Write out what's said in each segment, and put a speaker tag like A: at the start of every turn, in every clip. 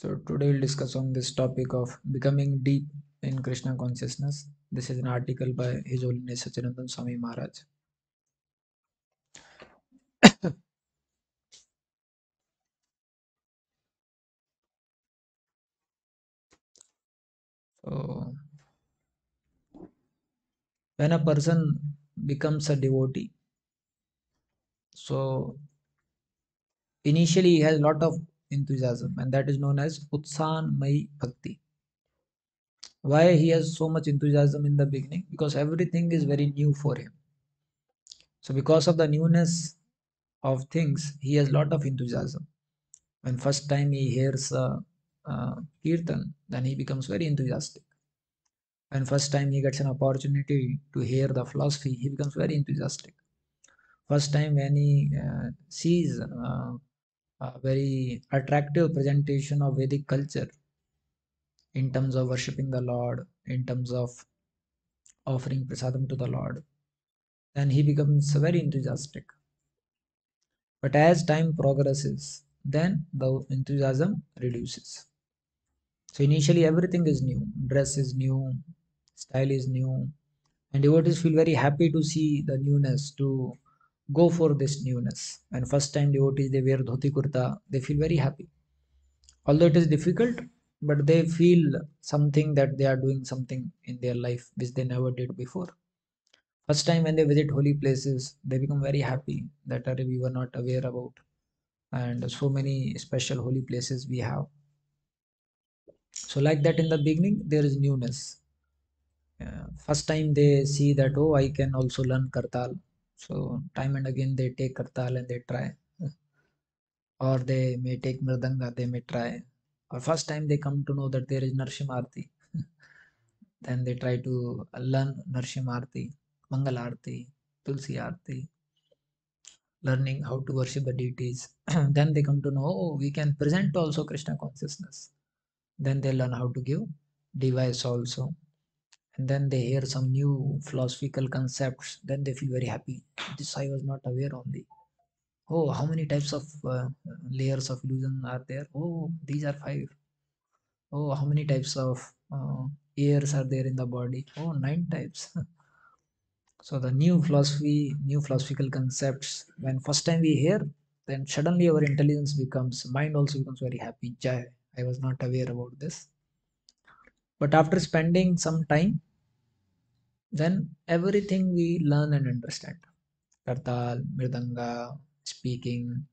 A: So today we'll discuss on this topic of becoming deep in Krishna consciousness. This is an article by His Holiness Sachidanand Swami Maharaj. So when a person becomes a devotee, so initially he has a lot of enthusiasm, and that is known as Utsan Mai Bhakti. Why he has so much enthusiasm in the beginning? Because everything is very new for him. So because of the newness of things, he has a lot of enthusiasm. When first time he hears kirtan, then he becomes very enthusiastic. When first time he gets an opportunity to hear the philosophy, he becomes very enthusiastic. First time when he sees a very attractive presentation of Vedic culture in terms of worshipping the Lord, in terms of offering prasadam to the Lord, then he becomes very enthusiastic. But as time progresses, then the enthusiasm reduces. So initially everything is new, dress is new, style is new, and devotees feel very happy to see the newness, to go for this newness. And first time devotees they wear dhoti kurta, they feel very happy. Although it is difficult, but they feel something that they are doing something in their life which they never did before. First time when they visit holy places, they become very happy that we were not aware about, and so many special holy places we have. So like that in the beginning, there is newness. First time they see that, oh, I can also learn Kartal. So time and again they take Kartal and they try. Or they may take Mridanga, they may try. Or first time they come to know that there is Narsimarti. Then they try to learn Narsimarti, Mangal Arti, Tulsi Arti, learning how to worship the deities. Then they come to know, oh, we can present also Krishna consciousness. Then they learn how to give device also. And then they hear some new philosophical concepts, then they feel very happy. This I was not aware only. Oh, how many types of layers of illusion are there? Oh, these are 5. Oh, how many types of ears are there in the body? Oh, 9 types. So the new philosophy, new philosophical concepts, when first time we hear, then suddenly our intelligence becomes, mind also becomes very happy. Jai, I was not aware about this. But after spending some time, then everything we learn and understand. Kartal, Mridanga, speaking,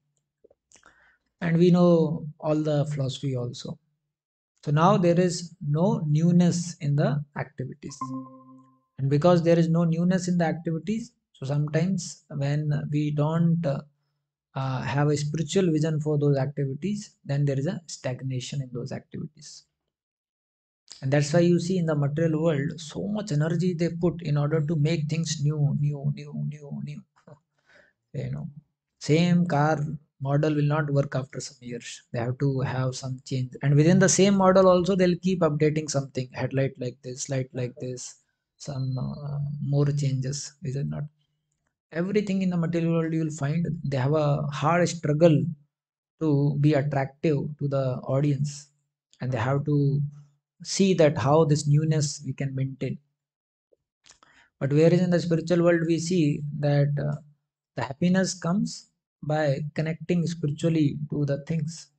A: and we know all the philosophy also. So now there is no newness in the activities. And because there is no newness in the activities, so sometimes when we don't have a spiritual vision for those activities, then there is a stagnation in those activities. And that's why you see in the material world so much energy they put in order to make things new. You know, same car model will not work after some years. They have to have some change, and within the same model also they'll keep updating something, headlight like this, light like this, some more changes, is it not? Everything in the material world you will find they have a hard struggle to be attractive to the audience, and they have to see that how this newness we can maintain. But whereas in the spiritual world, we see that the happiness comes by connecting spiritually to the things,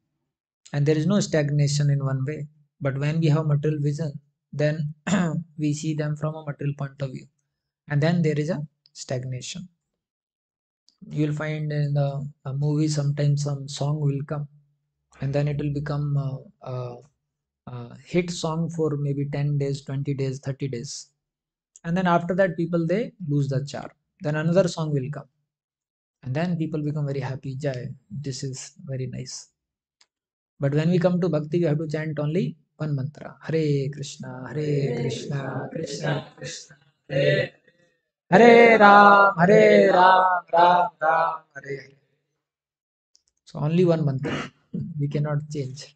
A: and there is no stagnation in one way. But when we have material vision, then we see them from a material point of view, and then there is a stagnation. You will find in the a movie sometimes some song will come, and then it will become a hit song for maybe 10 days, 20 days, 30 days, and then after that people they lose the charm. Then another song will come, and then people become very happy. Jai, this is very nice. But when we come to bhakti, we have to chant only one mantra: Hare Krishna, Hare Krishna, Krishna Krishna, Hare Hare Ram, Hare Ram, Ram Ram, Hare Hare. So only one mantra, we cannot change.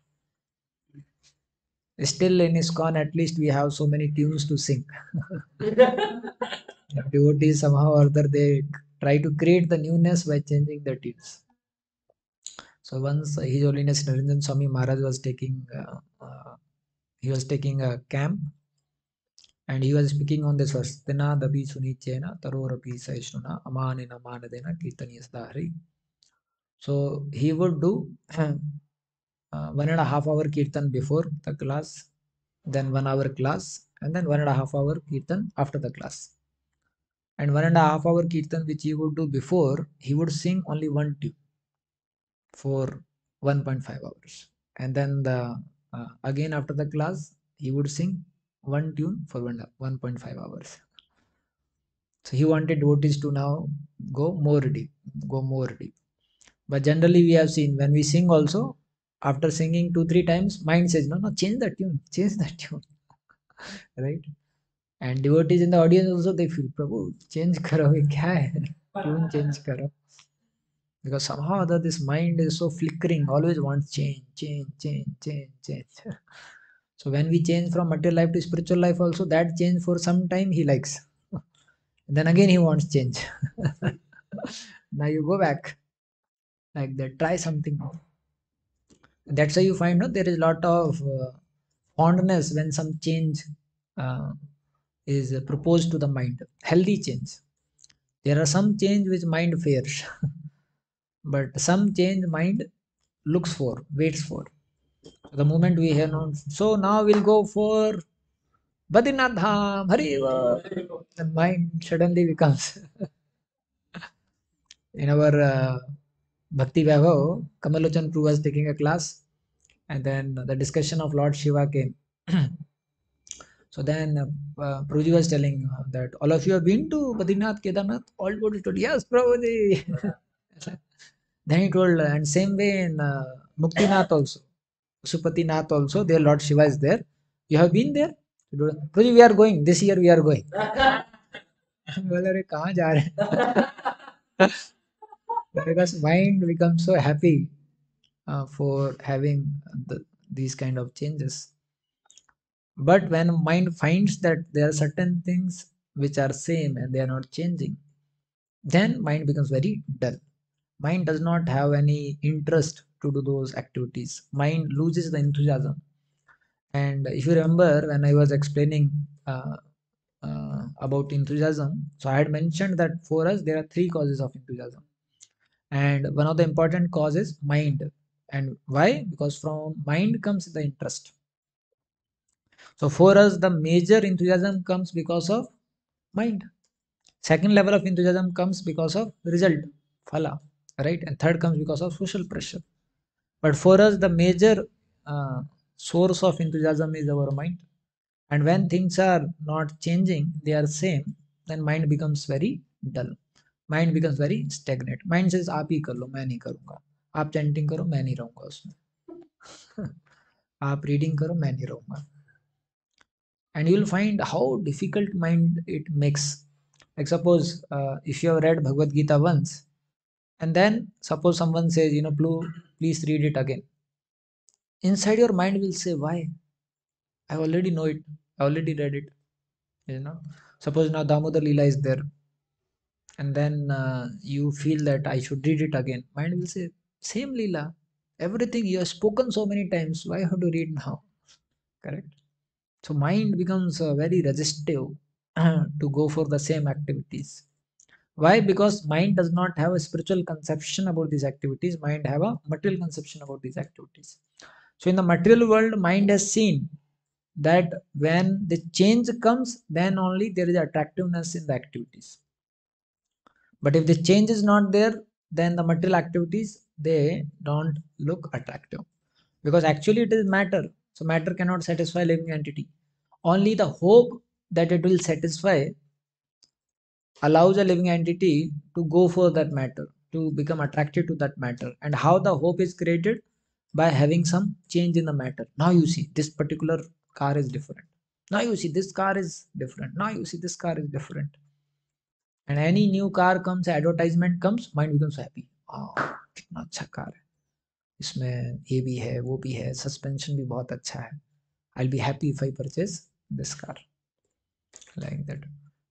A: Still in ISKCON, at least we have so many tunes to sing. Devotees somehow or other they try to create the newness by changing the tunes. So So once His Holiness Narendranath Swami Maharaj was taking a camp, and he was speaking on this verse. Tena dabi sunichena tarorapi saishnuna amanena manadena kirtaniyasdahari. So he would do 1.5 hour kirtan before the class, then 1 hour class, and then 1.5 hour kirtan after the class. And 1.5 hour kirtan which he would do before, he would sing only one tune for 1.5 hours. And then again after the class, he would sing one tune for 1.5 hours. So he wanted devotees to now go more deep, go more deep. But generally we have seen when we sing also, after singing 2-3 times, mind says, no, no, change the tune, right? And devotees in the audience also, they feel, Prabhu, change karo, ye kya hai? Tune change karo. Because somehow or other this mind is so flickering, always wants change, change, change, change, change. So when we change from material life to spiritual life also, that change for some time he likes. Then again he wants change. Now you go back like that, try something. That's why you find no, there is a lot of fondness when some change uh, is proposed to the mind. Healthy change. There are some change which mind fears, but some change mind looks for, waits for. The moment we hear, no, so now we'll go for Badrinath Dham, Hariva, the mind suddenly becomes. In our Bhakti Vaibhav, Kamalochan Prabhu was taking a class, and then the discussion of Lord Shiva came. So then Prabhuji was telling that all of you have been to Badrinath, Kedarnath? All devotees told, yes, Prabhuji. Then he told, and same way in Muktinath also, Supatinath also, there Lord Shiva is there. You have been there? He told, Prabhuji, we are going. This year we are going. बोले अरे कहाँ जा रहे हैं? Because mind becomes so happy for having these kind of changes. But when mind finds that there are certain things which are same and they are not changing, then mind becomes very dull. Mind does not have any interest to do those activities. Mind loses the enthusiasm. And if you remember when I was explaining about enthusiasm, so I had mentioned that for us there are three causes of enthusiasm. And one of the important causes mind. And why? Because from mind comes the interest. So for us, the major enthusiasm comes because of mind. Second level of enthusiasm comes because of result, phala, right? And third comes because of social pressure. But for us, the major source of enthusiasm is our mind. And when things are not changing, they are same, then mind becomes very dull. Mind becomes very stagnant. Mind says, आप ही कर लो, मैं नहीं करूँगा. आप chanting करो, मैं नहीं रहूँगा उसमें. आप reading करो, मैं नहीं रहूँगा. And you will find how difficult mind it makes. Like suppose if you have read Bhagavad Gita once, and then suppose someone says, please read it again. Inside your mind will say, why? I already know it. I already read it. Suppose now Damodar Leela is there, and then you feel that I should read it again. Mind will say, same Leela. Everything you have spoken so many times. Why have to read now? Correct. So mind becomes very resistive to go for the same activities. Why? Because mind does not have a spiritual conception about these activities. Mind have a material conception about these activities. So in the material world, mind has seen that when the change comes, then only there is attractiveness in the activities. But if the change is not there, then the material activities, they don't look attractive. Because actually it is matter. So matter cannot satisfy living entity. Only the hope that it will satisfy allows a living entity to go for that matter, to become attracted to that matter. And how the hope is created? By having some change in the matter. Now you see this particular car is different. Now you see this car is different. Now you see this car is different. And any new car comes, advertisement comes, mind becomes happy. Oh, कितना अच्छा car है. इसमें ये भी है, वो भी है, सस्पेंशन भी बहुत अच्छा है. I'll be happy if I purchase this car. Like that.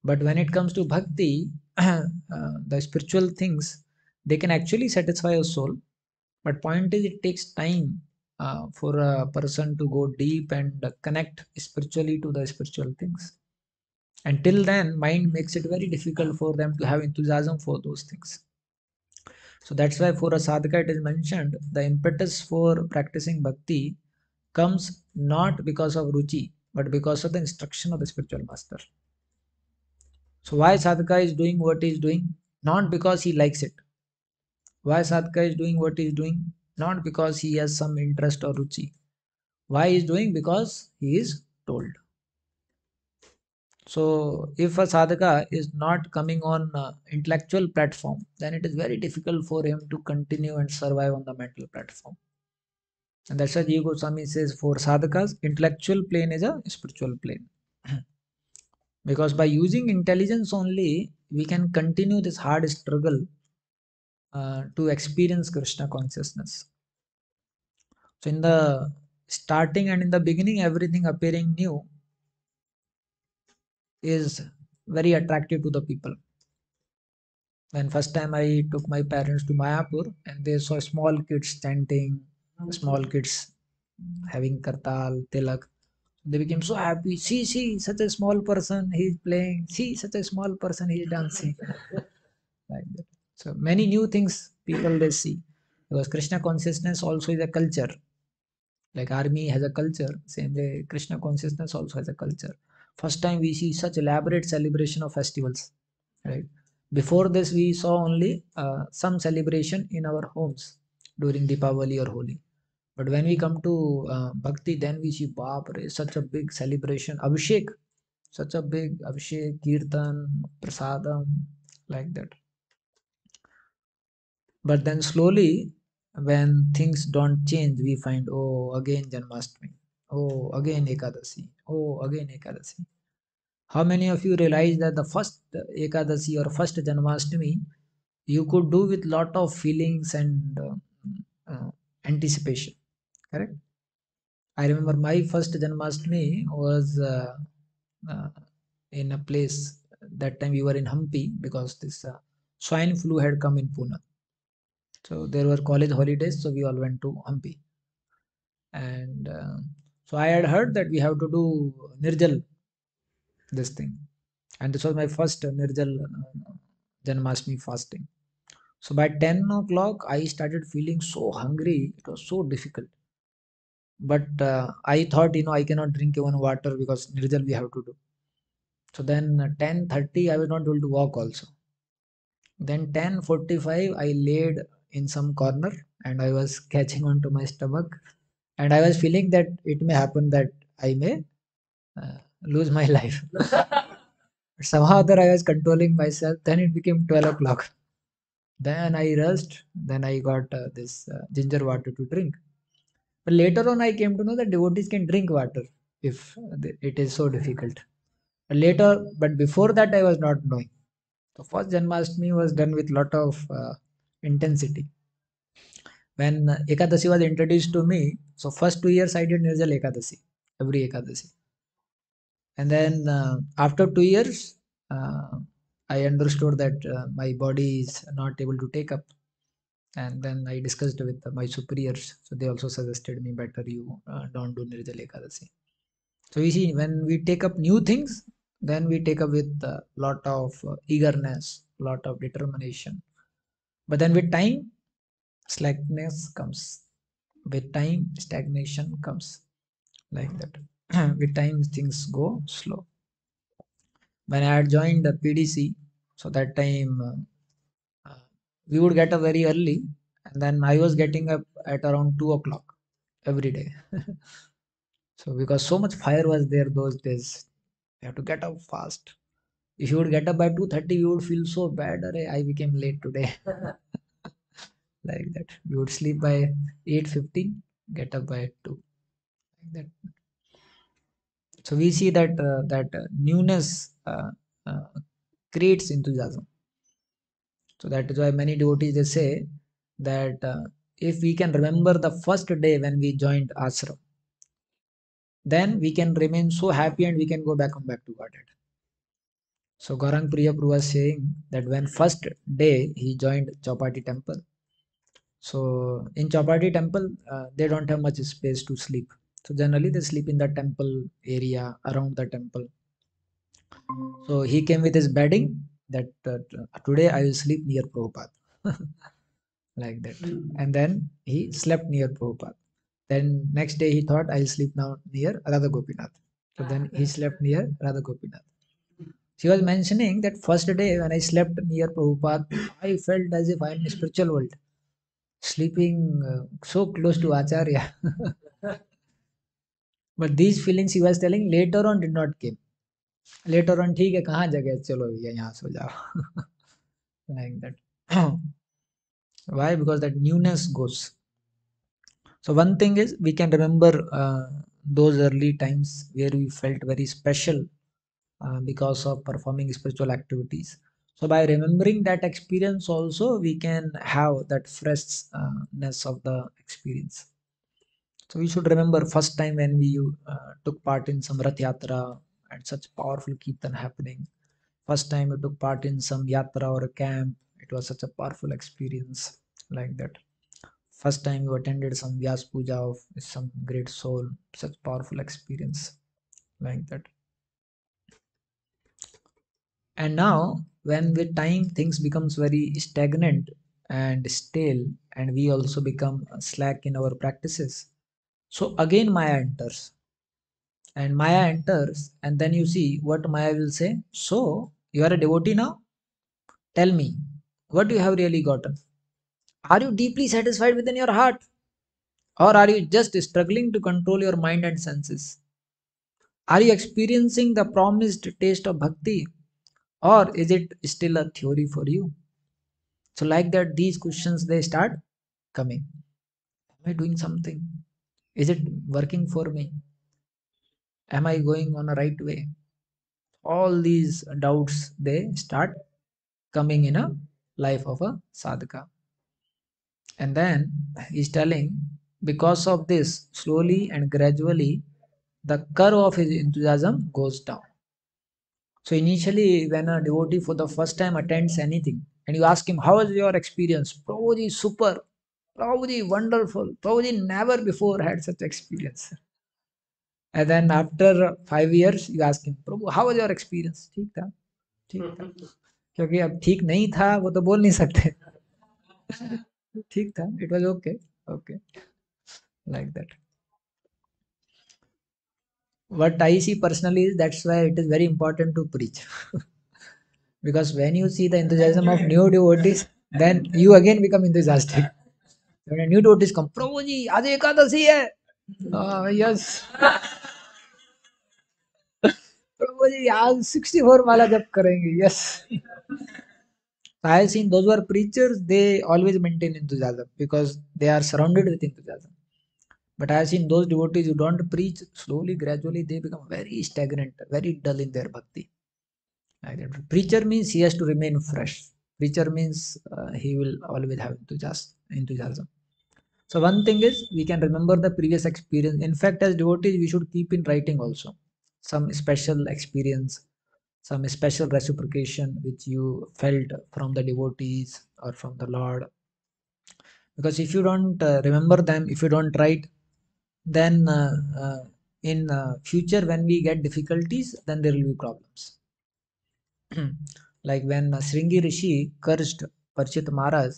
A: But when it comes to bhakti, the spiritual things, they can actually satisfy your soul. But point is, it takes time for a person to go deep and connect spiritually to the spiritual things. Until then, mind makes it very difficult for them to have enthusiasm for those things. So that's why for a sadhaka it is mentioned, the impetus for practicing bhakti comes not because of ruchi, but because of the instruction of the spiritual master. So why sadhaka is doing what he is doing? Not because he likes it. Why sadhaka is doing what he is doing? Not because he has some interest or ruchi. Why he is doing? Because he is told. So if a sadhaka is not coming on intellectual platform, then it is very difficult for him to continue and survive on the mental platform. And that's why Jiva Goswami says for sadhakas, intellectual plane is a spiritual plane. Because by using intelligence only, we can continue this hard struggle to experience Krishna consciousness. So in the starting and in the beginning, everything appearing new is very attractive to the people. When first time I took my parents to Mayapur and they saw small kids chanting, small kids having kartal, tilak, they became so happy. See, such a small person, he's playing. See, such a small person, he's dancing. Like that. So many new things people they see. Because Krishna consciousness also is a culture. Like army has a culture, same way Krishna consciousness also has a culture. First time we see such elaborate celebration of festivals, right? Before this, we saw only some celebration in our homes during Deepavali or Holi. But when we come to Bhakti, then we see Baap, such a big celebration, Abhishek, such a big Abhishek, Kirtan, Prasadam, like that. But then slowly, when things don't change, we find, oh, again Janmashtami, oh, again Ekadasi, oh, again Ekadasi. How many of you realize that the first Ekadasi or first Janmashtami you could do with lot of feelings and anticipation, correct? I remember my first Janmashtami was uh, in a place, that time we were in Hampi because this swine flu had come in Pune. So there were college holidays, so we all went to Hampi. And so I had heard that we have to do Nirjal, this thing. And this was my first Nirjal Janmashtami fasting. So by 10 o'clock, I started feeling so hungry. It was so difficult. But I thought, I cannot drink even water because Nirjal we have to do. So then 10:30, I was not able to walk also. Then 10:45, I laid in some corner and I was catching on to my stomach. And I was feeling that it may happen that I may lose my life. Somehow or other I was controlling myself. Then it became 12 o'clock. Then I rushed. Then I got this ginger water to drink. But later on, I came to know that devotees can drink water if it is so difficult. Later, but before that, I was not knowing. So first Janmashtami was done with lot of intensity. When Ekadasi was introduced to me, so first 2 years I did Nirjal Ekadasi, every Ekadasi. And then after 2 years, I understood that my body is not able to take up. And then I discussed with my superiors. So they also suggested me better you don't do Nirjal Ekadasi. So you see, when we take up new things, then we take up with a lot of eagerness, lot of determination. But then with time, slackness comes. With time, stagnation comes. Like that. With time, things go slow. When I had joined the PDC, so that time we would get up very early, and then I was getting up at around 2 o'clock every day. So because so much fire was there those days, you have to get up fast. If you would get up by 2:30, you would feel so bad. Arey, I became late today. Like that. You would sleep by 8:15, get up by 2. Like that. So we see that newness uh, creates enthusiasm. So that is why many devotees they say that if we can remember the first day when we joined ashram, then we can remain so happy and we can go back to Godhead. So Gaurang Priya Prabhu was saying that when first day he joined Chowpatty temple, So in Chapati temple, they don't have much space to sleep. So generally they sleep in the temple area around the temple. So he came with his bedding that today I will sleep near Prabhupada, like that. And then he slept near Prabhupada. Then next day he thought I'll sleep now near Radha Gopinath. So then he slept near Radha Gopinath. She was mentioning that first day when I slept near Prabhupada, I felt as if I'm in a spiritual world, sleeping so close to Acharya. But these feelings he was telling later on did not came. Later on, ठीक है कहाँ जगह चलो भैया यहाँ सो जाओ like that. Why? Because that newness goes. So one thing is we can remember those early times where we felt very special because of performing spiritual activities. So by remembering that experience also we can have that freshness of the experience. So we should remember first time when we took part in some Rath Yatra and such powerful Kirtan happening. First time we took part in some Yatra or a camp. It was such a powerful experience like that. First time you attended some Vyas Puja of some great soul. Such powerful experience like that. And now when with time things becomes very stagnant and stale and we also become slack in our practices. So again Maya enters and Maya enters, and then you see what Maya will say. So, you are a devotee now? Tell me, what you have really gotten? Are you deeply satisfied within your heart? Or are you just struggling to control your mind and senses? Are you experiencing the promised taste of bhakti? Or is it still a theory for you? So, like that, these questions they start coming. Am I doing something? Is it working for me? Am I going on a right way? All these doubts they start coming in a life of a sadhaka. And then he's telling, because of this, slowly and gradually, the curve of his enthusiasm goes down. So initially, when a devotee for the first time attends anything, and you ask him, how was your experience? Prabhuji, super. Prabhuji, wonderful. Prabhuji never before had such experience. And then after 5 years, you ask him, Prabhu, how was your experience? ठीक था, ठीक था. क्योंकि अब ठीक नहीं था वो तो बोल नहीं सकते. ठीक था, it was okay, okay, like that. What I see personally is that's why it is very important to preach. Because when you see the enthusiasm of new devotees, then you again become enthusiastic. When a new devotees come, Prabhu ji, आज एकादशी है. Yes. प्रभु जी आज 64 माला जप करेंगे. Yes. I have seen those who are preachers, they always maintain enthusiasm because they are surrounded with enthusiasm. But I have seen those devotees who don't preach, slowly, gradually, they become very stagnant, very dull in their bhakti. Like that. Preacher means he has to remain fresh. Preacher means he will always have enthusiasm. So one thing is we can remember the previous experience. In fact, as devotees, we should keep in writing also some special experience, some special reciprocation which you felt from the devotees or from the Lord. Because if you don't remember them, if you don't write, then in future when we get difficulties, then there will be problems. Like when Sringi Rishi cursed Parchit Maharaj,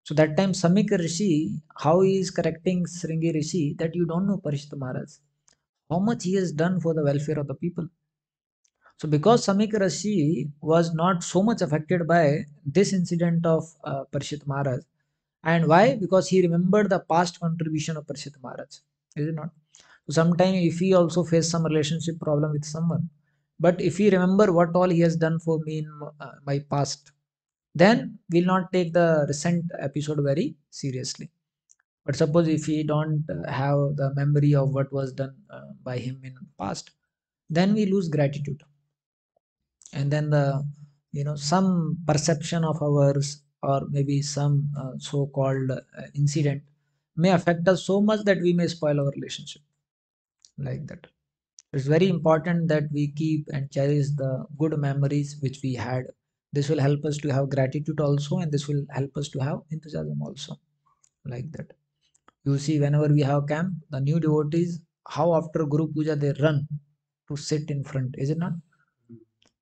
A: so that time Samik Rishi, how he is correcting Sringi Rishi that you don't know Parchit Maharaj, how much he has done for the welfare of the people. So because Samik Rishi was not so much affected by this incident of Parchit Maharaj, and why? Because he remembered the past contribution of Parchit Maharaj, is it not? So sometimes if he also face some relationship problem with someone, but if he remember what all he has done for me in my past, then we'll not take the recent episode very seriously. But suppose if we don't have the memory of what was done by him in past, then we lose gratitude, and then the some perception of ours or maybe some so-called incident may affect us so much that we may spoil our relationship, like that. It's very important that we keep and cherish the good memories which we had. This will help us to have gratitude also, and this will help us to have enthusiasm also. like that. You see, whenever we have camp, the new devotees, how after Guru Puja they run to sit in front, is it not?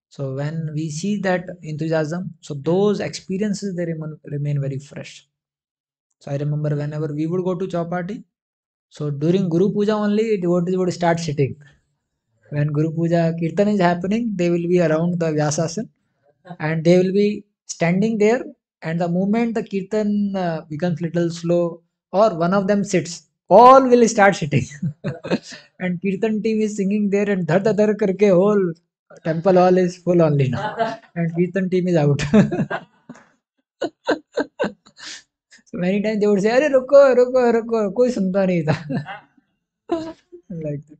A: So when we see that enthusiasm, so those experiences they remain very fresh. So I remember whenever we would go to Chowpatty, so during Guru Puja only devotees would start sitting. When Guru Puja Kirtan is happening, they will be around the Vyasasana and they will be standing there. And the moment the Kirtan becomes little slow or one of them sits, all will start sitting. And Kirtan team is singing there and dhar dhar dhar karke whole temple hall is full only now. And Kirtan team is out. So many times they would say, "Arey रुको रुको रुको," कोई सुनता नहीं था. Like that.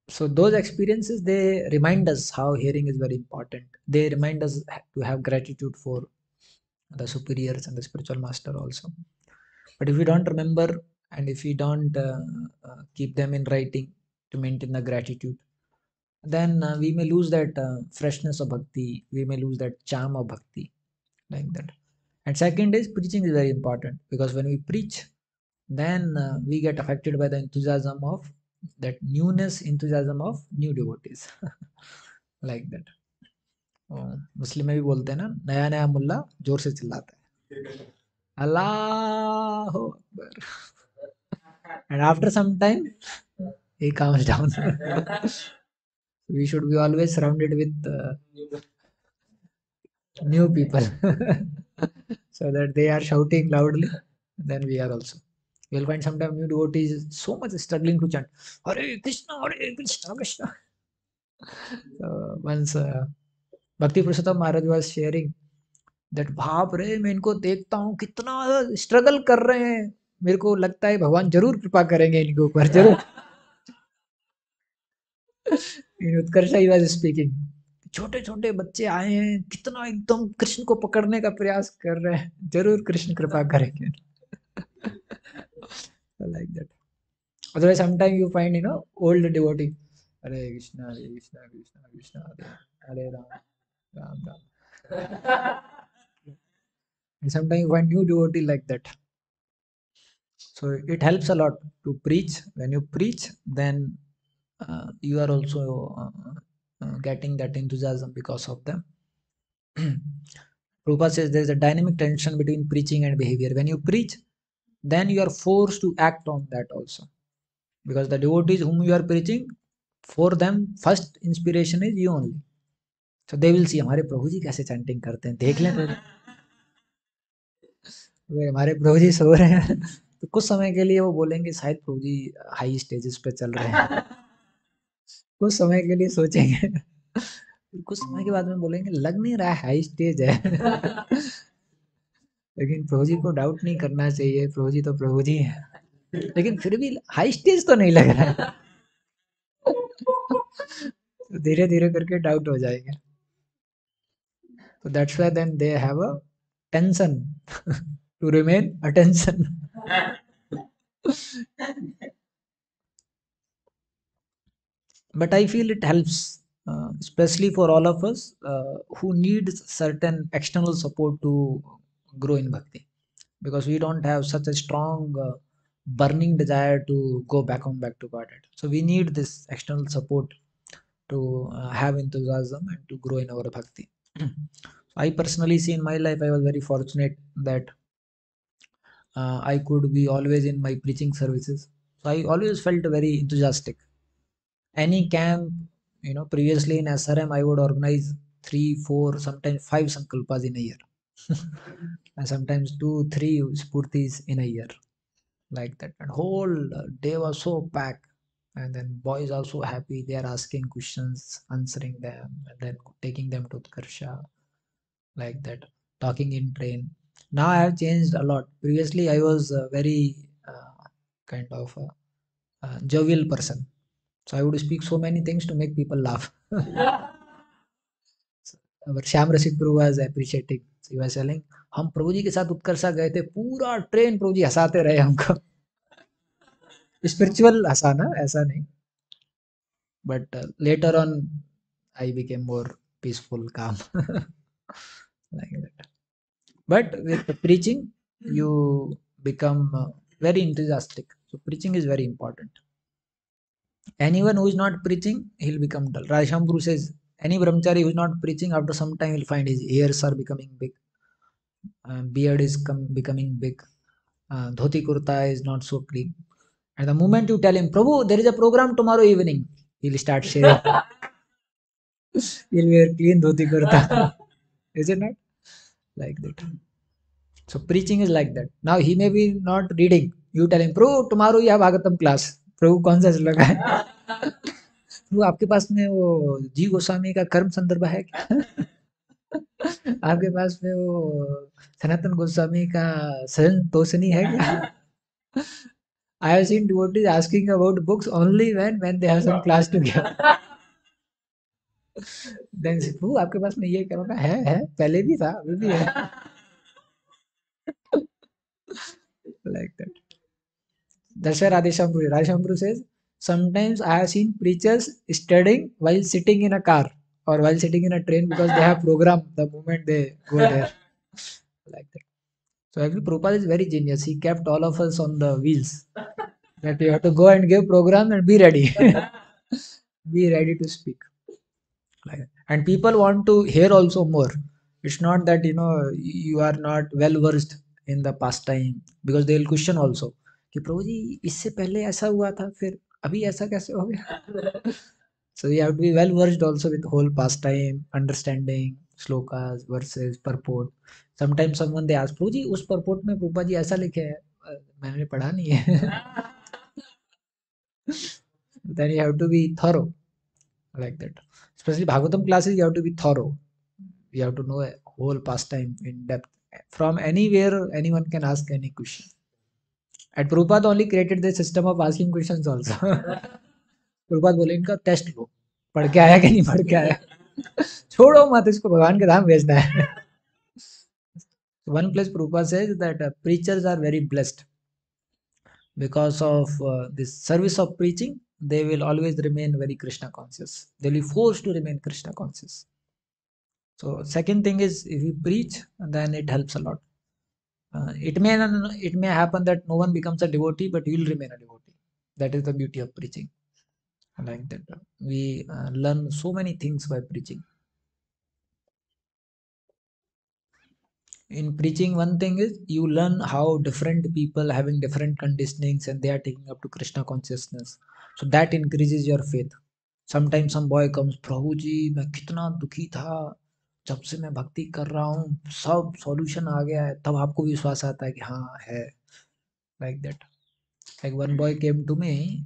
A: So those experiences they remind us how hearing is very important. They remind us to have gratitude for the superiors and the spiritual master also. But if we don't remember and if we don't keep them in writing to maintain the gratitude, then we may lose that freshness of bhakti. We may lose that charm of bhakti, like that. And second is preaching is very important, because when we preach, then we get affected by the enthusiasm of that newness, enthusiasm of new devotees. Like that. मुस्लिम में भी बोलते हैं ना, नया नया मुल्ला जोर से चिल्लाता है, अल्लाह Akbar, and after some time he calms down. We should be always surrounded with new people so that they are shouting loudly, then we are also. You will find sometimes new devotees so much struggling to chant Hare Krishna, Hare Krishna, Krishna. So once Bhakti Purushottam Maharaj was sharing that बाप रे मैं इनको देखता हूँ कितना struggle कर रहे हैं, मेरे को लगता है भगवान जरूर कृपा करेंगे इनके ऊपर जरूर. इन उत्कर्षा ही वाज स्पीकिंग, छोटे छोटे बच्चे आए हैं, कितना एकदम कृष्ण को पकड़ने का प्रयास कर रहे हैं, जरूर कृष्ण कृपा करेंगे. Like that. Otherwise sometimes you find old devotee, Hare Krishna, Hare Krishna, Krishna Krishna, Hare Ram, Ram Ram. And sometimes you find new devotee like that. So it helps a lot to preach. When you preach, then you are also getting that enthusiasm because of them. Prabhupada says there is a dynamic tension between preaching and behavior. When you preach, then you are forced to act on that also. Because the devotees whom you are preaching, for them, first inspiration is you only. So they will see, हमारे प्रभु जी कैसे chanting करते हैं, देख लें पहले. वे हमारे प्रभु जी सो रहे हैं, तो कुछ समय के लिए वो बोलेंगे शायद प्रभु जी हाई स्टेजेस पे चल रहे हैं. कुछ समय के लिए सोचेंगे, कुछ समय के बाद में बोलेंगे लग नहीं रहा है हाई स्टेज है. लेकिन प्रभु जी को डाउट नहीं करना चाहिए, प्रभु जी तो प्रभु जी है, लेकिन फिर भी हाई स्टेज तो नहीं लग रहा है. तो धीरे धीरे करके डाउट हो जाएंगे. So that's why then they have a tension to remain attention. But I feel it helps, especially for all of us who need certain external support to grow in bhakti, because we don't have such a strong burning desire to go back to Godhead. So we need this external support to have enthusiasm and to grow in our bhakti. I personally see in my life, I was very fortunate that I could be always in my preaching services. So I always felt very enthusiastic. Any camp, previously in SRM, I would organize 3, 4, sometimes 5 sankalpas in a year. And sometimes 2, 3 spurtis in a year, like that. And whole day was so packed. And then boys are so happy. They are asking questions, answering them, and then taking them to Utkarsha, like that, talking in train. Now I have changed a lot. Previously, I was a very kind of jovial person. So I would speak so many things to make people laugh. But Shyam Rasik Prabhu was appreciating. So he was telling, हम प्रभु जी के साथ उत्कर्षा गए थे, पूरा train प्रभु जी हंसाते रहे हमको. Spiritual हंसाना, ऐसा नहीं. But later on, I became more peaceful, calm. Like that. But with the preaching, you become very enthusiastic. So preaching is very important. Anyone who is not preaching, he'll become dull. Rajshambhru says, any brahmachari who is not preaching, after some time he'll find his ears are becoming big, beard is becoming big, dhoti kurta is not so clean. And the moment you tell him, Prabhu, there is a program tomorrow evening, he'll start shaving. He'll wear clean dhoti kurta. Is it not? Like that. So preaching is like that. Now he may be not reading. You tell him, Prabhu, tomorrow you have Agatam class. प्रभु कौन सा लगा है? प्रभु आपके पास में वो जी गोस्वामी का कर्म संदर्भ है क्या? आपके पास में वो सनातन गोस्वामी का सहन तोषणी है क्या? I have seen devotees asking about books only when they have some class together. Then प्रभु आपके पास में ये क्या होगा? है पहले भी था अभी भी है. Like that. That's why Radheshambhru says, sometimes I have seen preachers studying while sitting in a car or while sitting in a train because they have program the moment they go there. Like that. So actually Prabhupada is very genius. He kept all of us on the wheels. That you have to go and give program and be ready. Be ready to speak. Like that. And people want to hear also more. It's not that you are not well versed in the pastime, because they will question also कि प्रभु जी इससे पहले ऐसा हुआ था फिर अभी ऐसा कैसे हो गया. So you have to be well versed also with whole pastime, understanding slokas, verses, purport. Sometimes someone they ask, प्रभु जी उस purport में प्रभुपाद जी ऐसा लिखे है, मैंने पढ़ा नहीं है. Then you have to be thorough like that. Especially Bhagavatam classes, you have to be thorough. You have to know a whole pastime in depth. From anywhere, anyone can ask any question. And Prabhupada only created the system of asking questions also. Prabhupada बोले इनका test लो, पढ़ के आया कि नहीं पढ़ के आया, छोड़ो मत इसको, भगवान के धाम भेजना है. One place Prabhupada says that preachers are very blessed because of this service of preaching. They will always remain very Krishna conscious. They will be forced to remain Krishna conscious. So second thing is, if you preach, then it helps a lot. It may happen that no one becomes a devotee, but you will remain a devotee. That is the beauty of preaching. Like that, we learn so many things by preaching. In preaching, one thing is you learn how different people having different conditionings and they are taking up to Krishna consciousness. So that increases your faith. Sometimes some boy comes, प्रभु जी मैं कितना दुखी था, जब से मैं भक्ति कर रहा हूँ सब सॉल्यूशन आ गया है. तब आपको विश्वास आता है कि हाँ है. Like that. Like one boy came to me.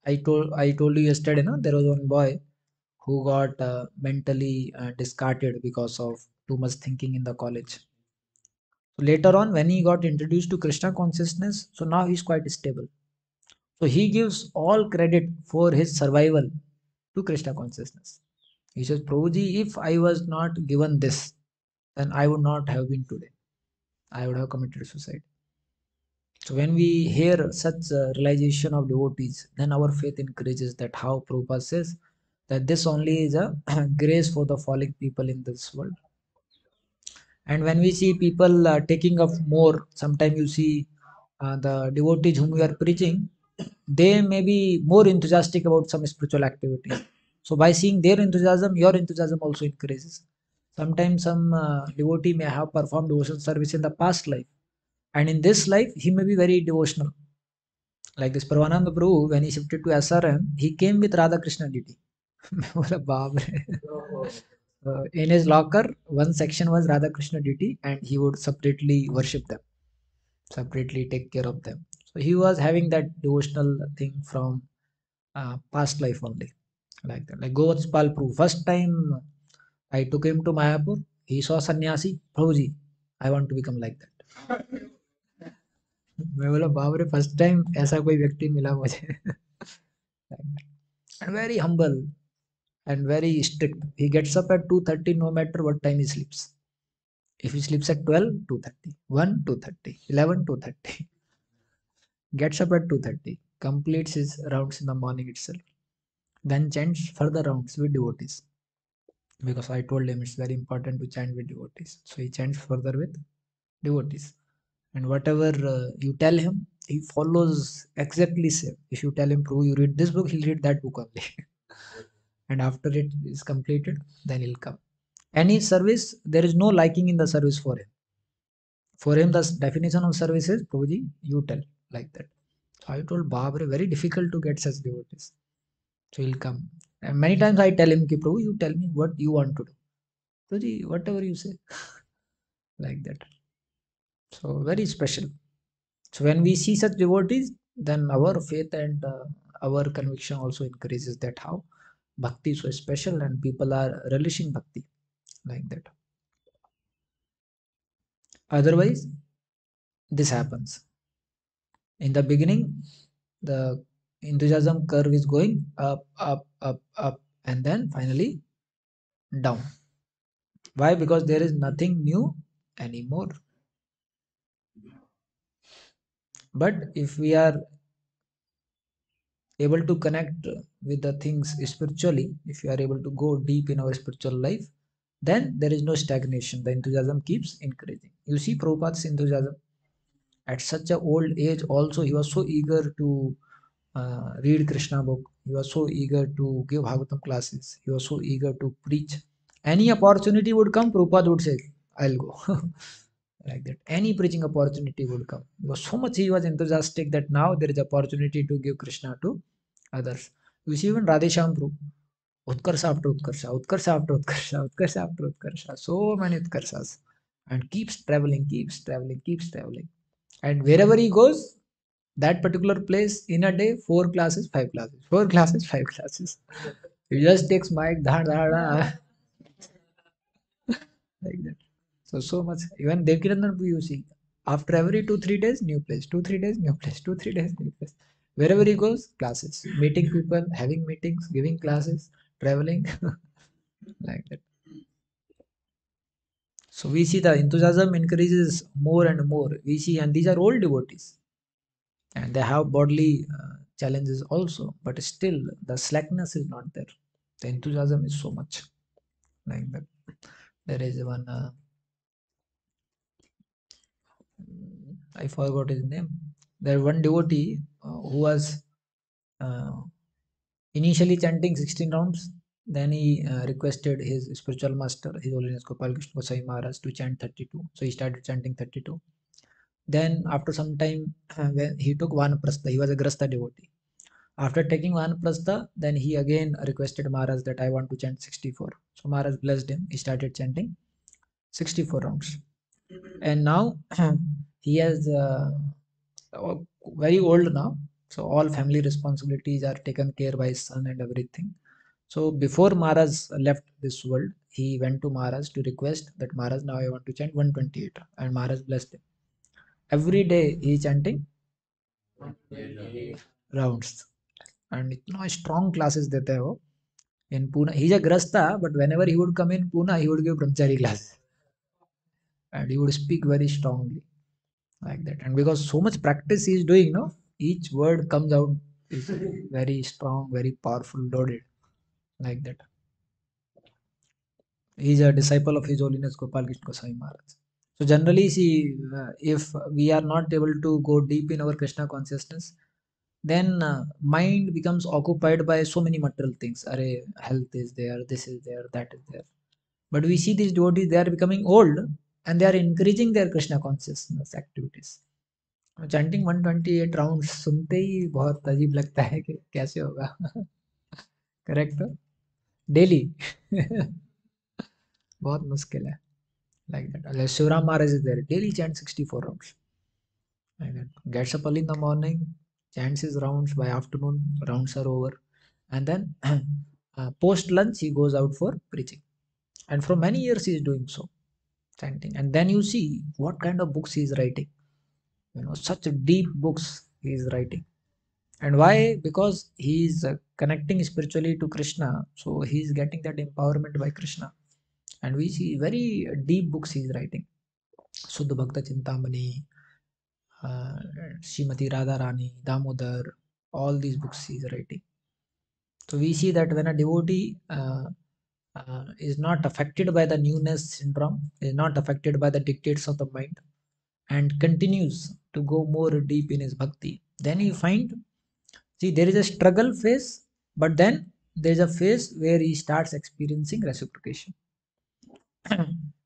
A: I told you yesterday, no, there was one boy who got mentally discarded because of too much thinking in the college. So later on, when he got introduced to Krishna consciousness, so now he's quite stable. So he gives all credit for his survival to Krishna consciousness. He says, Prabhuji, if I was not given this, then I would not have been today. I would have committed suicide. So when we hear such realization of devotees, then our faith increases, that how Prabhupada says that this only is a grace for the falling people in this world. And when we see people taking up more, sometimes you see the devotees whom we are preaching, they may be more enthusiastic about some spiritual activity. So by seeing their enthusiasm, your enthusiasm also increases. Sometimes some devotee may have performed devotional service in the past life, and in this life he may be very devotional. Like this Pravananda Prabhu, when he shifted to SRM, he came with Radha Krishna deity. बोला बाप रे. In his locker, one section was Radha Krishna deity, and he would separately worship them, separately take care of them. So he was having that devotional thing from past life only. Like that. Like Govardhan Prabhu, first time I took him to Mayapur, he saw sannyasi, Prabhuji, I want to become like that. मैं बोला बाप रे, first time ऐसा कोई व्यक्ति मिला मुझे. And very humble and very strict. He gets up at 2:30 no matter what time he sleeps. If he sleeps at 12, 2:30, 1, 2:30, 11, 2:30. Gets up at 2:30, completes his rounds in the morning itself. Then chants further rounds with devotees. Because I told him it's very important to chant with devotees. So he chants further with devotees. and whatever you tell him, he follows exactly same. If you tell him, Prabhu, you read this book, he'll read that book only. And after it is completed, then he'll come. Any service, there is no liking in the service for him. For him, the definition of service is, Prabhuji, you tell, like that. So I told Babri, very difficult to get such devotees. So he'll come. And many times I tell him, Ki, Prabhu, you tell me what you want to do. Prabhuji, whatever you say. Like that. So very special. So when we see such devotees, then our faith and our conviction also increases, that how bhakti is so special and people are relishing bhakti, like that. Otherwise, this happens. In the beginning, the enthusiasm curve is going up, up, up, up, and then finally down. Why? Because there is nothing new anymore. But if we are able to connect with the things spiritually, if you are able to go deep in our spiritual life, then there is no stagnation. The enthusiasm keeps increasing. You see Prabhupada's enthusiasm at such a old age also, he was so eager to read Krishna book. He was so eager to give Bhagavatam classes. He was so eager to preach. Any opportunity would come, Prabhupada would say, I'll go. Like that. Any preaching opportunity would come. Because so much he was enthusiastic that now there is opportunity to give Krishna to others. You see even Radhesham Prabhu. Utkarsha after Utkarsha, Utkarsha after Utkarsha, Utkarsha after Utkarsha. So many Utkarshas. And keeps traveling, keeps traveling, keeps traveling. And wherever he goes, that particular place in a day, 4 classes, 5 classes, 4 classes, 5 classes. He just takes mic, dha, dha, dha, like that. So much. Even Devkirandan, you see, after every 2 3 days, new place, 2 3 days, new place, 2 3 days, new place. Wherever he goes, classes, meeting people, having meetings, giving classes, traveling, like that. So we see the enthusiasm increases more and more. We see, and these are old devotees, and they have bodily challenges also, but still the slackness is not there. The enthusiasm is so much, like that. There is one, I forgot his name. There one devotee who was uh, initially chanting 16 rounds. Then he requested his spiritual master, His Holiness Gopal Krishna Goswami Maharaj, to chant 32. So he started chanting 32. Then after some time, when he took Vanaprastha, he was a Grasta devotee. After taking Vanaprastha, then he again requested Maharaj that I want to chant 64. So Maharaj blessed him. He started chanting 64 rounds. And now he has very old now. So all family responsibilities are taken care by his son and everything. So before Maharaj left this world, he went to Maharaj to request that Maharaj, now I want to chant 128. And Maharaj blessed him. Every day he is chanting rounds. And strong classes देते हैं वो. In Pune, he's a Grasta, but whenever he would come in Pune, he would give brahmachari classes. And he would speak very strongly, like that. And because so much practice he is doing, no, each word comes out is very strong, very powerful, loaded, like that. He is a disciple of His Holiness Gopal Krishna Goswami Maharaj. So generally, see, if we are not able to go deep in our Krishna consciousness, then mind becomes occupied by so many material things. Array, health is there, this is there, that is there. But we see these devotees, they are becoming old and they are increasing their Krishna consciousness activities. Chanting 128 round सुनते ही बहुत अजीब लगता है कि कैसे होगा. Correct. Daily. बहुत मुश्किल है, like that. Shivaram Maharaj is there, daily chant 64 rounds, like that. Gets up early in the morning, chants his rounds. By afternoon, rounds are over, and then post lunch he goes out for preaching. And for many years he is doing so, chanting. And then you see what kind of books he is writing. Such deep books he is writing. And why? Because he is connecting spiritually to Krishna, so he is getting that empowerment by Krishna. And we see very deep books he is writing. Suddha Bhakta Chintamani, uh, Srimati Radharani, Damodar, all these books he is writing. So we see that when a devotee is not affected by the newness syndrome, is not affected by the dictates of the mind, and continues to go more deep in his bhakti, then you find, see, there is a struggle phase, but then there is a phase where he starts experiencing reciprocation.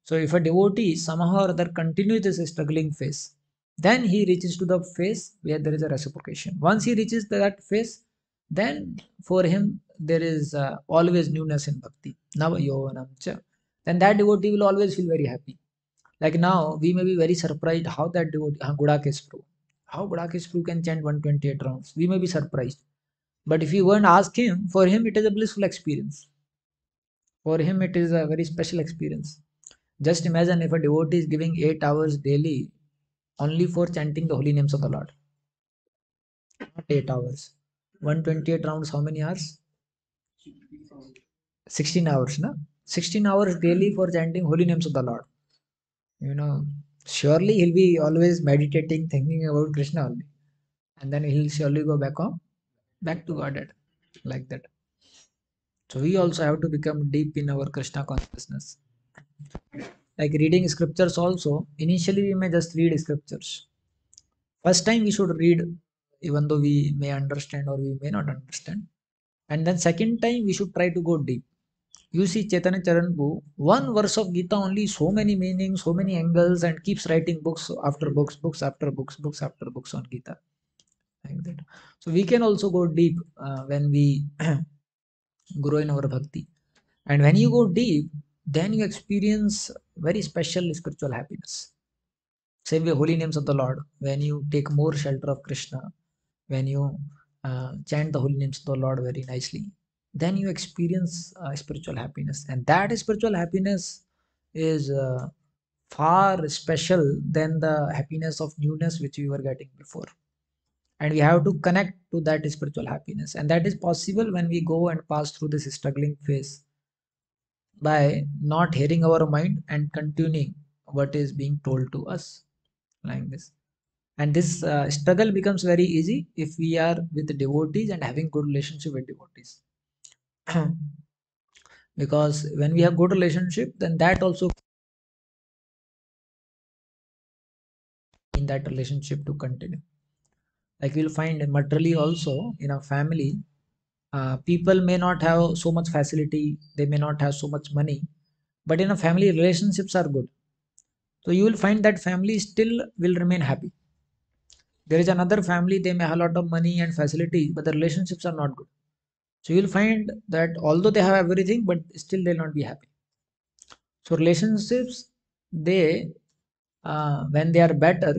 A: So if a devotee somehow or other continues this struggling phase, then he reaches to the phase where there is a reciprocation. Once he reaches that phase, then for him there is always newness in bhakti. Nava yovanam cha. Then that devotee will always feel very happy. Like now, we may be very surprised how that devotee, Gudakesh Prabhu, how Gudakesh Prabhu can chant 128 rounds. We may be surprised. But if you go and ask him, for him it is a blissful experience. For him it is a very special experience. Just imagine if a devotee is giving 8 hours daily only for chanting the holy names of the Lord. Not 8 hours. 128 rounds, how many hours? 16 hours, no? 16 hours daily for chanting holy names of the Lord. You know, surely he'll be always meditating, thinking about Krishna only. And then he'll surely go back home, back to Godhead. Like that. So we also have to become deep in our Krishna consciousness. Like reading scriptures also, initially we may just read scriptures. First time we should read, even though we may understand or we may not understand. And then second time we should try to go deep. You see Chaitanya Charanpu, one verse of Gita only so many meanings, so many angles, and keeps writing books after books, books after books, books after books on Gita. Like that. So we can also go deep when we grow in our bhakti. And when you go deep, then you experience very special spiritual happiness. Same way, holy names of the Lord. When you take more shelter of Krishna, when you chant the holy names of the Lord very nicely, then you experience spiritual happiness. And that spiritual happiness is far special than the happiness of newness which we were getting before. And we have to connect to that spiritual happiness. And that is possible when we go and pass through this struggling phase by not hearing our mind and continuing what is being told to us, like this. And this struggle becomes very easy if we are with devotees and having good relationship with devotees. Because when we have good relationship, then that also in that relationship to continue. Like you'll find materially also in a family, people may not have so much facility, they may not have so much money, but in a family relationships are good. So you will find that family still will remain happy. There is another family, they may have a lot of money and facility, but the relationships are not good. So you will find that although they have everything, but still they'll not be happy. So relationships, they when they are better,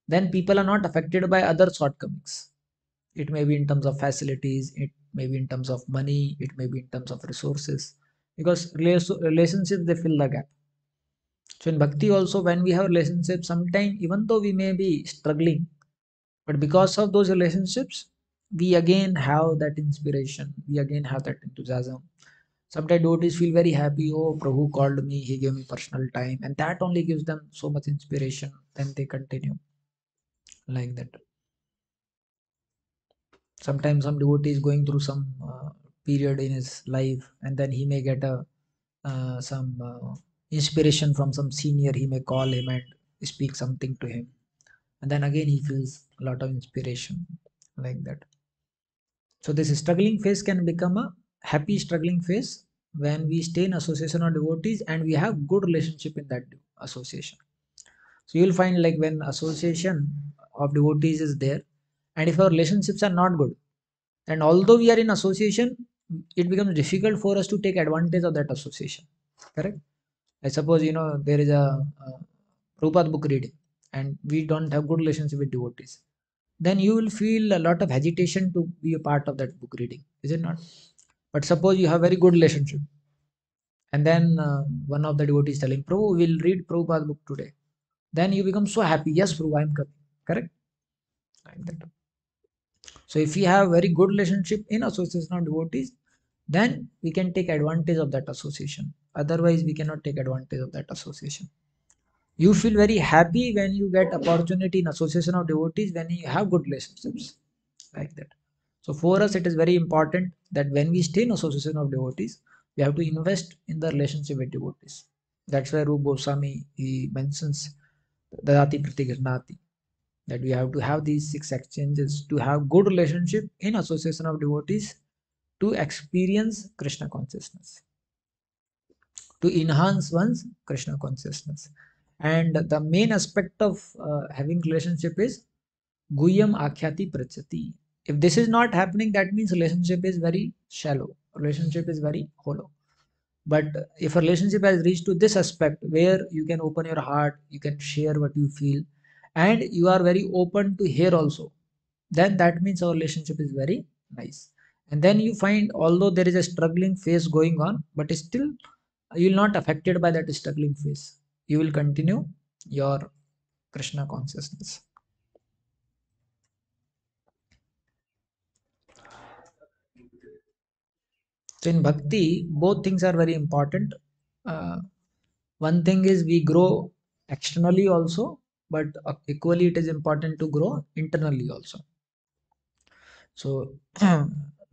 A: then people are not affected by other shortcomings. It may be in terms of facilities, it may be in terms of money, it may be in terms of resources, because relationships they fill the gap. So in bhakti also, when we have relationships, sometimes even though we may be struggling, but because of those relationships, we again have that inspiration, we again have that enthusiasm. Sometimes devotees feel very happy. Oh, Prabhu called me, he gave me personal time, and that only gives them so much inspiration. Then they continue like that. Sometimes some devotee is going through some period in his life, and then he may get a some inspiration from some senior. He may call him and speak something to him, and then again he feels a lot of inspiration like that. So this struggling phase can become a happy struggling phase when we stay in association of devotees and we have good relationship in that association. So you'll find like when association of devotees is there, and if our relationships are not good, and although we are in association, it becomes difficult for us to take advantage of that association. Correct? I suppose there is a Prabhupada book reading, and we don't have good relationship with devotees. Then you will feel a lot of hesitation to be a part of that book reading, is it not? But suppose you have very good relationship, and then one of the devotees telling, Prabhu, we'll read Prabhupada book today. Then you become so happy. Yes, Prabhu, I'm coming. Correct? Like that. So if we have very good relationship in association of devotees, then we can take advantage of that association. Otherwise, we cannot take advantage of that association. You feel very happy when you get opportunity in association of devotees when you have good relationships like that. So for us, it is very important that when we stay in association of devotees, we have to invest in the relationship with devotees. That's why Rup Goswami he mentions Dadati Pratigarnati. That we have to have these 6 exchanges to have good relationship in association of devotees to experience Krishna consciousness, to enhance one's Krishna consciousness. And the main aspect of having relationship is Guyam Akhyati Prachati. If this is not happening, that means relationship is very shallow. Relationship is very hollow. But if a relationship has reached to this aspect where you can open your heart, you can share what you feel, and you are very open to hear also, then that means our relationship is very nice. And then you find, although there is a struggling phase going on, but still you will not affected by that struggling phase. You will continue your Krishna consciousness. So in bhakti, both things are very important. Uh, One thing is we grow externally also, but equally it is important to grow internally also. So,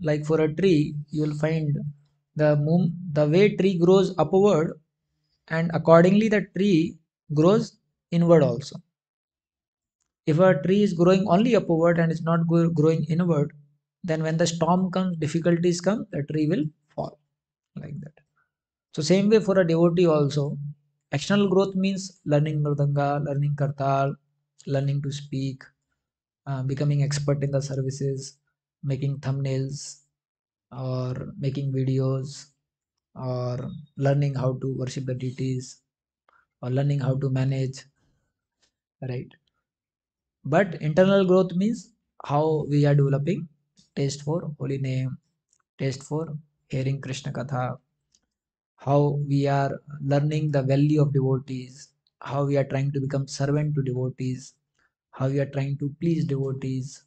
A: like for a tree, you will find the way tree grows upward, and accordingly the tree grows inward also. If a tree is growing only upward and is not growing inward, then when the storm comes, difficulties come, the tree will fall like that. So same way for a devotee also, external growth means learning mridanga, learning kartal, learning to speak, becoming expert in the services, making thumbnails or making videos, or learning how to worship the deities, or learning how to manage, right? But internal growth means how we are developing taste for holy name, taste for hearing Krishna Katha, how we are learning the value of devotees, how we are trying to become servant to devotees, how we are trying to please devotees.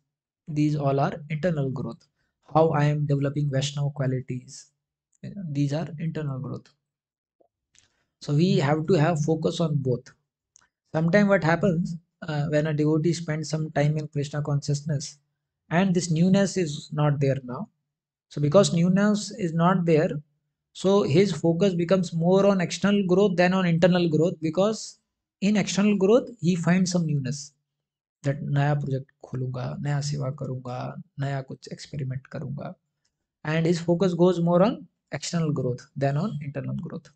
A: These all are internal growth. How I am developing Vaishnava qualities. These are internal growth. So we have to have focus on both. Sometimes what happens when a devotee spends some time in Krishna consciousness and this newness is not there now. So because newness is not there, so his focus becomes more on external growth than on internal growth, because in external growth he finds some newness, that नया project खोलूंगा, नया सेवा करूंगा, नया कुछ experiment करूंगा, and his focus goes more on external growth than on internal growth.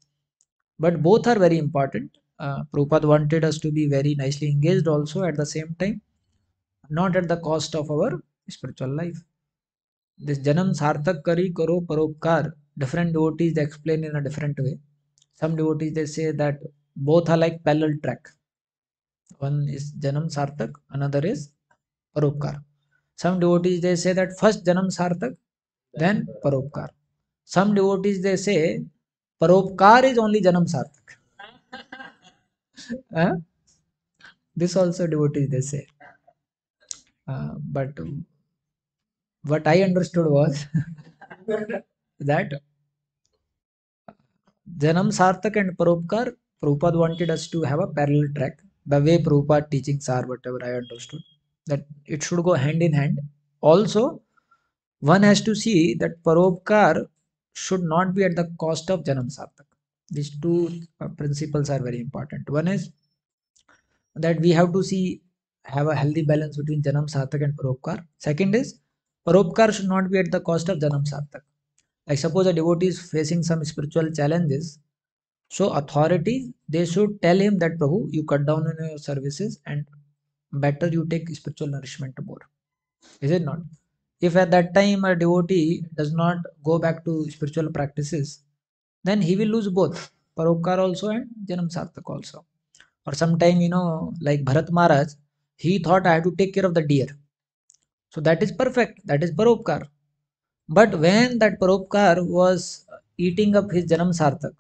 A: But both are very important. Prabhupada wanted us to be very nicely engaged also at the same time, not at the cost of our spiritual life. This Janam Sarthak Kari Karo Paropkar, different devotees they explain in a different way. Some devotees they say that both are like parallel track. One is Janam Sarthak, another is Paropkar. Some devotees they say that first Janam Sarthak, then Paropkar. Some devotees they say Paropkar is only Janam Sarthak. Huh? This also devotees they say. But what I understood was that Janam Sarthak and Paropkar, Prabhupada wanted us to have a parallel track. The way Prabhupada teachings are, whatever I understood, that it should go hand in hand. Also, one has to see that Paropkar should not be at the cost of Janam Sarthak. These two principles are very important. One is that we have to see, have a healthy balance between Janam Sarthak and Paropkar. Second is Paropkar should not be at the cost of Janam Sarthak. Like suppose a devotee is facing some spiritual challenges, so authorities they should tell him that Prabhu, you cut down on your services and better you take spiritual nourishment more. Is it not? If at that time a devotee does not go back to spiritual practices, then he will lose both Paropkar also and Janam Sarthak also. Or sometime, like Bharat Maharaj, he thought I have to take care of the deer. So that is perfect. That is Paropkar. But when that Paropkar was eating up his Janam Sarthak,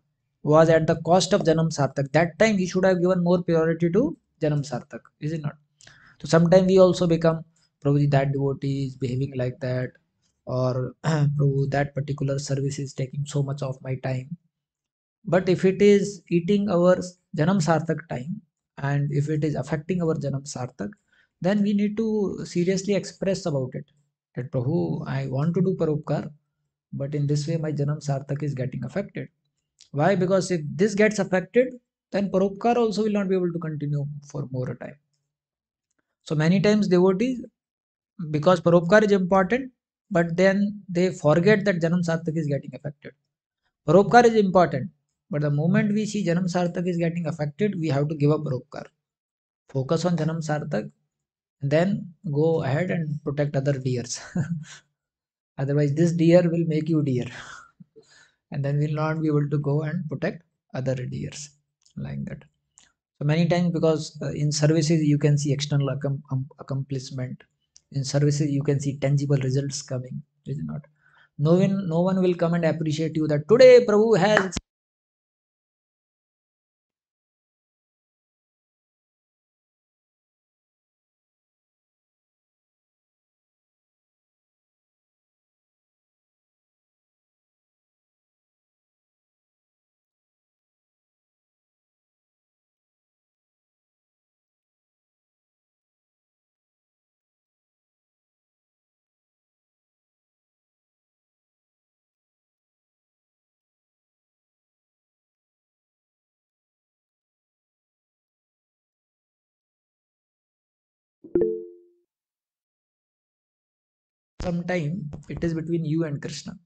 A: was at the cost of Janam Sarthak, that time he should have given more priority to Janam Sarthak, is it not? So sometimes we also become, Prabhuji, that devotee is behaving like that, or Prabhu, that particular service is taking so much of my time. But if it is eating our Janam Sarthak time, and if it is affecting our Janam Sarthak, then we need to seriously express about it. That Prabhu, I want to do Paropkar, but in this way my Janam Sarthak is getting affected. Why? Because if this gets affected, then paropkar also will not be able to continue for more time. So many times devotees, because paropkar is important, but then they forget that Janam Sarthak is getting affected. Paropkar is important, but the moment we see Janam Sarthak is getting affected, we have to give up paropkar. Focus on Janam Sarthak, and then go ahead and protect other deers. Otherwise, this deer will make you deer, and then we'll not be able to go and protect other deers like that. So many times, because in services you can see external accomplishment. In services you can see tangible results coming. Is it not? No one will come and appreciate you that today Prabhu has. Sometime it is between you and Krishna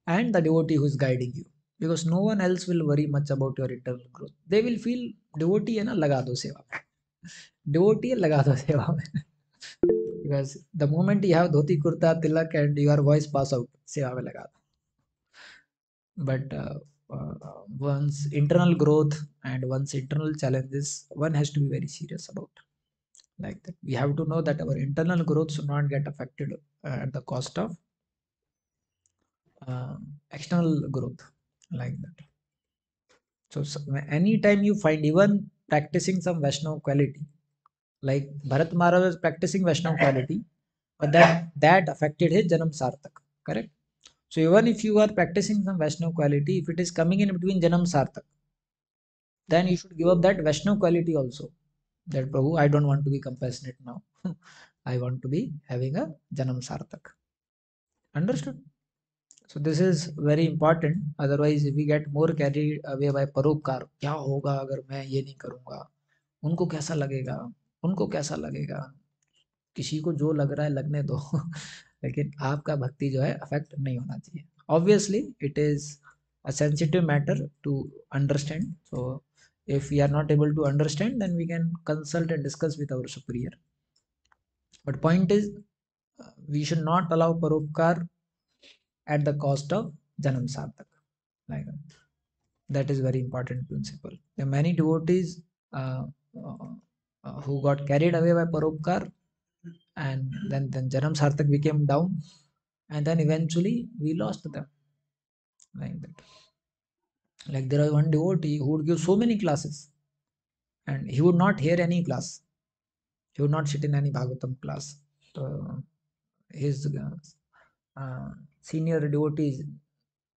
A: and the devotee who is guiding you, because no one else will worry much about your internal growth. They will feel devotee है ना, लगा दो सेवा में, devotee है, लगा दो सेवा में. Because the moment you have dhoti kurta tilak and your voice pass out, सेवा में लगा दो. But one's internal growth and one's internal challenges, one has to be very serious about. Like that, we have to know that our internal growth should not get affected at the cost of uh, external growth, like that. So anytime you find even practicing some Vaishnav quality, like Bharat Maharaj was practicing Vaishnav quality, but that affected his Janam Sarthak, correct? So even if you are practicing some Vaishnav quality, if it is coming in between Janam Sarthak, then you should give up that Vaishnav quality also. That Prabhu, I don't want to be compassionate now. I want to be having a Janam Sarthak. Understood? So this is very important. Otherwise, if we get more carried away by परोपकार, क्या होगा अगर मैं ये नहीं करूँगा, उनको कैसा लगेगा, उनको कैसा लगेगा, किसी को जो लग रहा है लगने दो. लेकिन आपका भक्ति जो है अफेक्ट नहीं होना चाहिए. Obviously, it is a sensitive matter to understand. So if we are not able to understand, then we can consult and discuss with our superior. But point is, we should not allow paropkar at the cost of Janam Sarthak. Like that is very important principle. There are many devotees uh, uh, who got carried away by paropkar, and then Janam Sarthak became down, and then eventually we lost them. Like that. Like there was one devotee who would give so many classes, and he would not hear any class. He would not sit in any Bhagavatam class. So his senior devotees,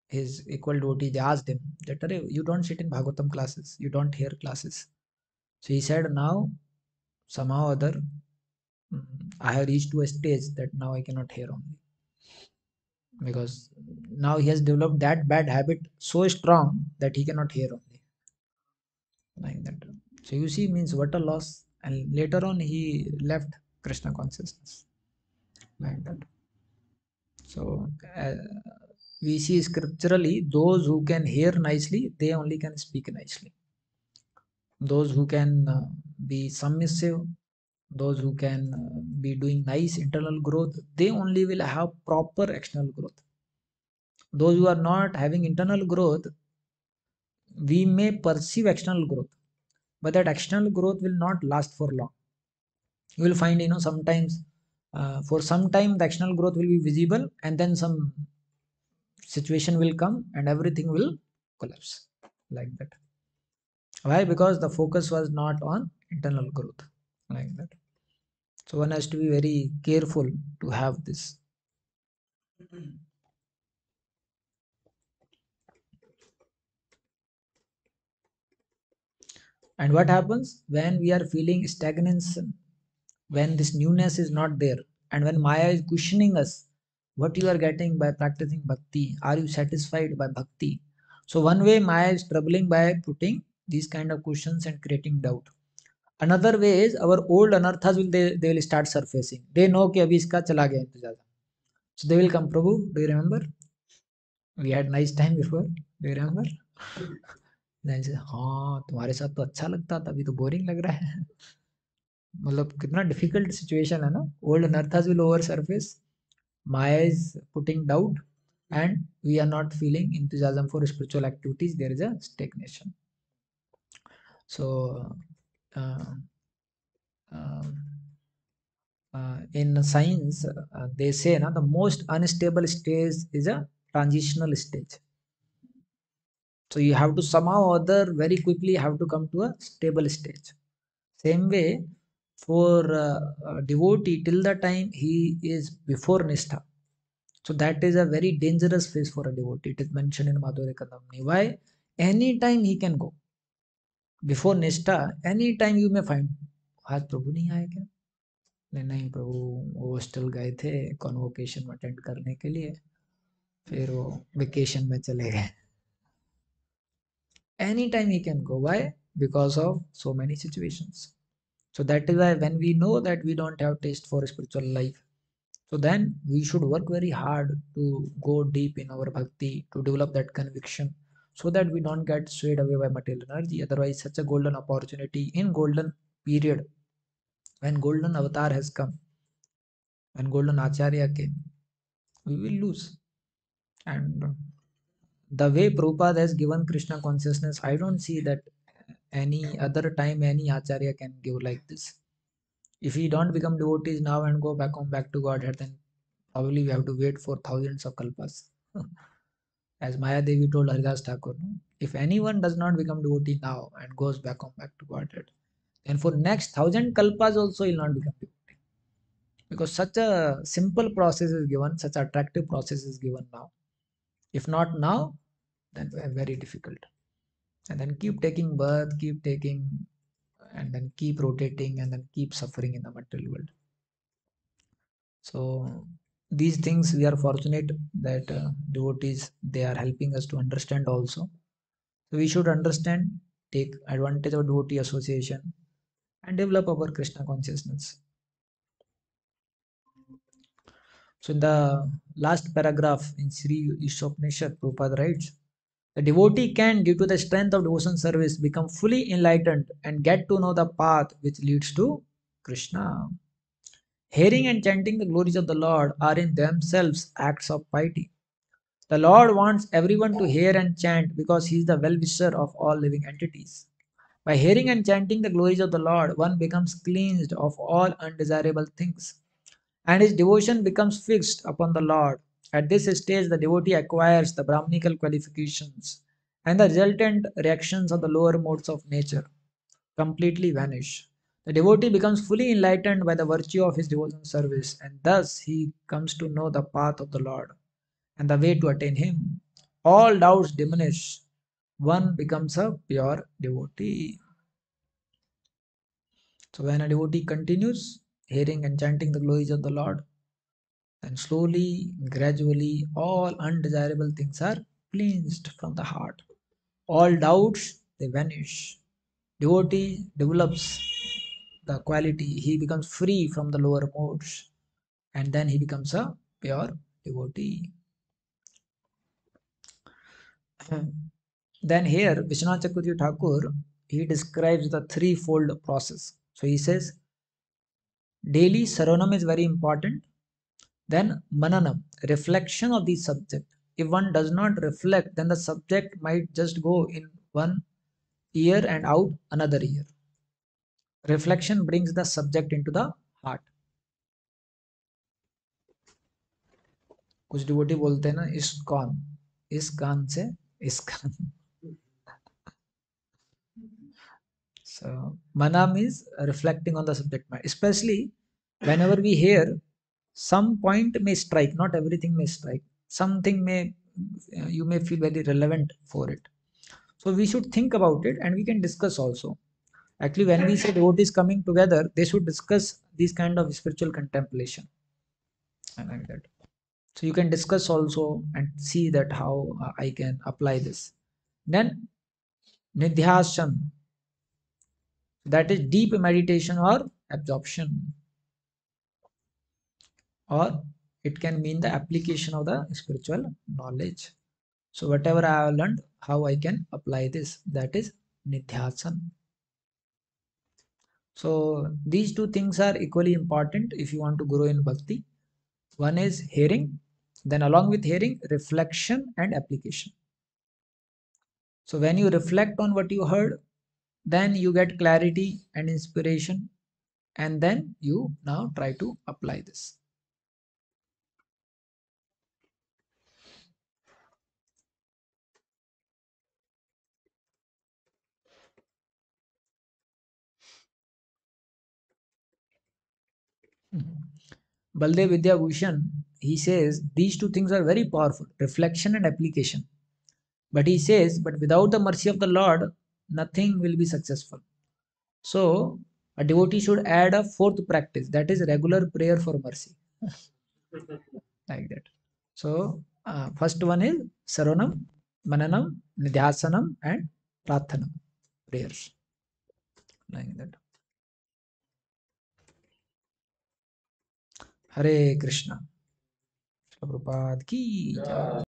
A: his equal devotee, they asked him that, "Arey, you don't sit in Bhagavatam classes, you don't hear classes." So he said, now somehow or other, I have reached to a stage that now I cannot hear only. Because now he has developed that bad habit so strong that he cannot hear only. Like that. So you see, means what a loss. And later on he left Krishna consciousness. Like that. So we see scripturally, those who can hear nicely, they only can speak nicely. Those who can be submissive, those who can be doing nice internal growth, they only will have proper external growth. Those who are not having internal growth, we may perceive external growth, but that external growth will not last for long. You will find, sometimes for some time the external growth will be visible, and then some situation will come and everything will collapse like that. Why? Because the focus was not on internal growth, like that. So one has to be very careful to have this. And what happens when we are feeling stagnation, when this newness is not there, and when Maya is questioning us, what you are getting by practicing bhakti? Are you satisfied by bhakti? So one way Maya is troubling by putting these kind of questions and creating doubt. Another way is our old anarthas will they will start surfacing. They know कि अभी इसका चला गया इंतजार. So they will come. Prabhu, do you remember? We had nice time before. Do you remember? Then say, हाँ तुम्हारे साथ तो अच्छा लगता था, अभी तो बोरिंग लग रहा है. मतलब कितना डिफिकल्ट सिचुएशन है ना. ओल्ड अनर्थास will over surface, Maya is putting doubt, and we are not feeling enthusiasm for spiritual activities. There is a stagnation. So, uh, uh, in science, they say na, the most unstable stage is a transitional stage. So you have to somehow or other very quickly have to come to a stable stage. Same way for a devotee, till the time he is before Nishtha. So that is a very dangerous phase for a devotee. It is mentioned in Madhurya Kadamni. Why? Anytime he can go. Before Nishtha, anytime you may find, आज प्रभु नहीं आए क्या? नहीं प्रभु वो hostel गए थे convocation attend करने के लिए, फिर वो वेकेशन में चले गए. Anytime he can go. Why? Because of so many situations. So that is why when we know that we don't have taste for spiritual life, so then we should work very hard to go deep in our bhakti, to develop that conviction, so that we don't get swayed away by material energy. Otherwise, such a golden opportunity in golden period, when golden avatar has come, when golden acharya came, we will lose. And the way Prabhupada has given Krishna consciousness, I don't see that any other time any acharya can give like this. If we don't become devotees now and go back home back to Godhead, then probably we have to wait for thousands of kalpas. As Maya Devi told Haridas Thakur, no? If anyone does not become devotee now and goes back home back to Godhead, then for next 1,000 kalpas also he will not become devotee. Because such a simple process is given, such attractive process is given now. If not now, then very difficult. And then keep taking birth, keep taking, and then keep rotating, and then keep suffering in the material world. So these things we are fortunate that devotees, they are helping us to understand also. So we should understand, take advantage of devotee association, and develop our Krishna consciousness. So in the last paragraph in Sri Ishopnishad, Prabhupada writes, the devotee can, due to the strength of devotion service, become fully enlightened and get to know the path which leads to Krishna. Hearing and chanting the glories of the Lord are in themselves acts of piety. The Lord wants everyone to hear and chant because He is the well-wisher of all living entities. By hearing and chanting the glories of the Lord, one becomes cleansed of all undesirable things, and his devotion becomes fixed upon the Lord. At this stage, the devotee acquires the Brahminical qualifications, and the resultant reactions of the lower modes of nature completely vanish. The devotee becomes fully enlightened by the virtue of his devotion service, and thus he comes to know the path of the Lord and the way to attain Him. All doubts diminish. One becomes a pure devotee. So, when a devotee continues hearing and chanting the glories of the Lord, then slowly, gradually, all undesirable things are cleansed from the heart. All doubts they vanish. Devotee develops the quality, he becomes free from the lower modes, and then he becomes a pure devotee. Then here, Vishwanath Chakravarti Thakur, he describes the threefold process. So he says, daily saranam is very important. Then mananam, reflection of the subject. If one does not reflect, then the subject might just go in one ear and out another ear. Reflection brings the subject into the heart. कुछ devotee बोलते हैं ना ISKCON, इस कान से इस कान. So mana means reflecting on the subject matter. Especially whenever we hear, some point may strike, not everything may strike. Something may, you may feel very relevant for it. So we should think about it and we can discuss also. Actually, when we say devotees coming together, they should discuss these kind of spiritual contemplation. I like that. So you can discuss also and see that how I can apply this. Then Nidhyasana, that is deep meditation or absorption, or it can mean the application of the spiritual knowledge. So whatever I have learned, how I can apply this, that is Nidhyasana. So these two things are equally important if you want to grow in bhakti. One is hearing, then along with hearing, reflection and application. So when you reflect on what you heard, then you get clarity and inspiration, and then you now try to apply this. Mhm. Baldev Vidya Bhushan, he says these two things are very powerful, reflection and application. But he says, but without the mercy of the Lord, nothing will be successful. So a devotee should add a fourth practice, that is regular prayer for mercy. Like that. So first one is Saranam, Mananam, Nidhyasanam, and Prathanam prayers. Like that. Hare Krishna. Prabhupada ki jai.